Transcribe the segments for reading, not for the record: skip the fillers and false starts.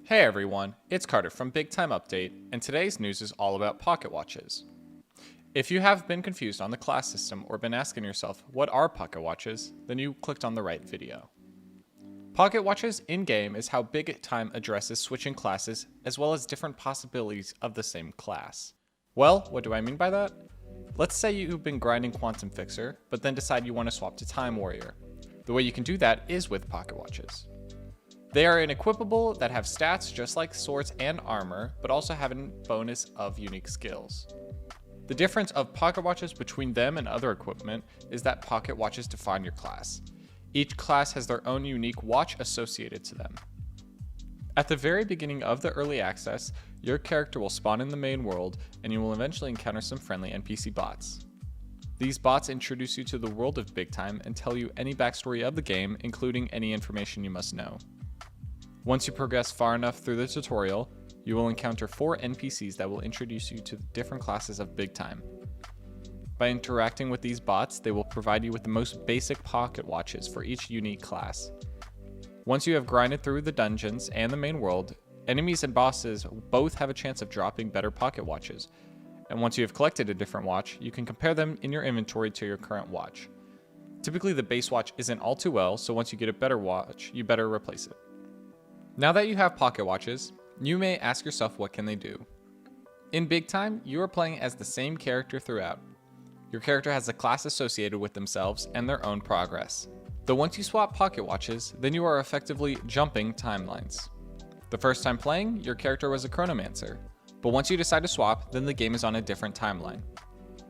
Hey everyone, it's Carter from Big Time Update, and today's news is all about pocket watches. If you have been confused on the class system or been asking yourself, what are pocket watches, then you clicked on the right video. Pocket watches in-game is how Big Time addresses switching classes as well as different possibilities of the same class. Well, what do I mean by that? Let's say you've been grinding Quantum Fixer, but then decide you want to swap to Time Warrior. The way you can do that is with pocket watches. They are unequipable that have stats just like swords and armor, but also have a bonus of unique skills. The difference of pocket watches between them and other equipment is that pocket watches define your class. Each class has their own unique watch associated to them. At the very beginning of the early access, your character will spawn in the main world and you will eventually encounter some friendly NPC bots. These bots introduce you to the world of Big Time and tell you any backstory of the game, including any information you must know. Once you progress far enough through the tutorial, you will encounter 4 NPCs that will introduce you to the different classes of Big Time. By interacting with these bots, they will provide you with the most basic pocket watches for each unique class. Once you have grinded through the dungeons and the main world, enemies and bosses both have a chance of dropping better pocket watches. And once you have collected a different watch, you can compare them in your inventory to your current watch. Typically the base watch isn't all too well, so once you get a better watch, you better replace it. Now that you have pocket watches, you may ask yourself what can they do. In Big Time, you are playing as the same character throughout. Your character has a class associated with themselves and their own progress. Though once you swap pocket watches, then you are effectively jumping timelines. The first time playing, your character was a chronomancer, but once you decide to swap, then the game is on a different timeline.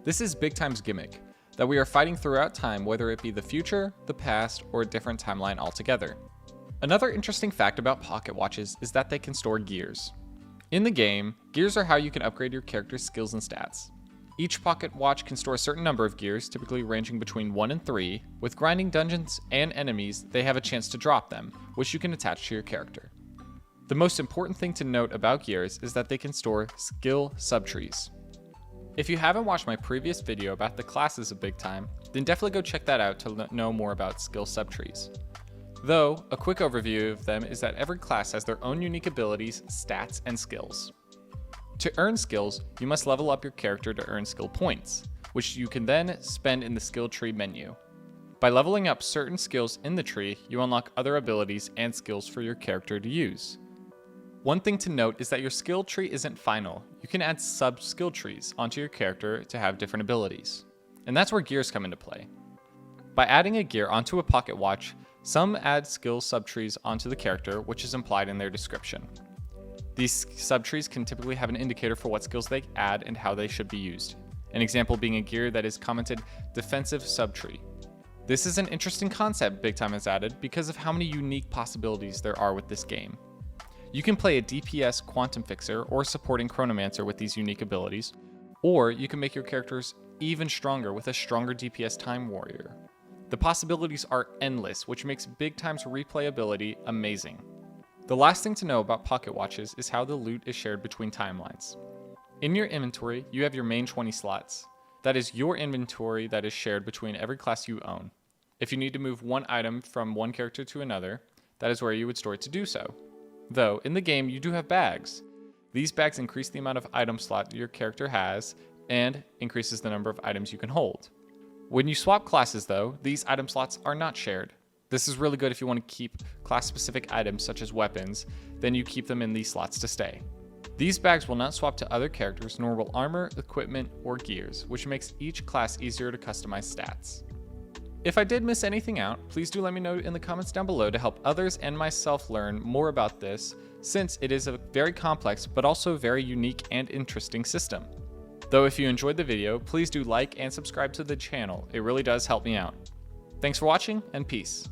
This is Big Time's gimmick, that we are fighting throughout time, whether it be the future, the past, or a different timeline altogether. Another interesting fact about pocket watches is that they can store gears. In the game, gears are how you can upgrade your character's skills and stats. Each pocket watch can store a certain number of gears, typically ranging between 1 and 3. With grinding dungeons and enemies, they have a chance to drop them, which you can attach to your character. The most important thing to note about gears is that they can store skill subtrees. If you haven't watched my previous video about the classes of Big Time, then definitely go check that out to know more about skill subtrees. Though, a quick overview of them is that every class has their own unique abilities, stats, and skills. To earn skills, you must level up your character to earn skill points, which you can then spend in the skill tree menu. By leveling up certain skills in the tree, you unlock other abilities and skills for your character to use. One thing to note is that your skill tree isn't final. You can add sub-skill trees onto your character to have different abilities. And that's where gears come into play. By adding a gear onto a pocket watch, some add skill subtrees onto the character, which is implied in their description. These subtrees can typically have an indicator for what skills they add and how they should be used. An example being a gear that is commented defensive subtree. This is an interesting concept Big Time has added because of how many unique possibilities there are with this game. You can play a DPS Quantum Fixer or supporting Chronomancer with these unique abilities, or you can make your characters even stronger with a stronger DPS Time Warrior. The possibilities are endless, which makes Big Time's replayability amazing. The last thing to know about pocket watches is how the loot is shared between timelines. In your inventory, you have your main 20 slots. That is your inventory that is shared between every class you own. If you need to move one item from one character to another, that is where you would store it to do so. Though, in the game, you do have bags. These bags increase the amount of item slot your character has and increases the number of items you can hold. When you swap classes though, these item slots are not shared. This is really good if you want to keep class-specific items such as weapons, then you keep them in these slots to stay. These bags will not swap to other characters, nor will armor, equipment, or gears, which makes each class easier to customize stats. If I did miss anything out, please do let me know in the comments down below to help others and myself learn more about this, since it is a very complex but also very unique and interesting system. Though if you enjoyed the video, please do like and subscribe to the channel. It really does help me out. Thanks for watching, and peace.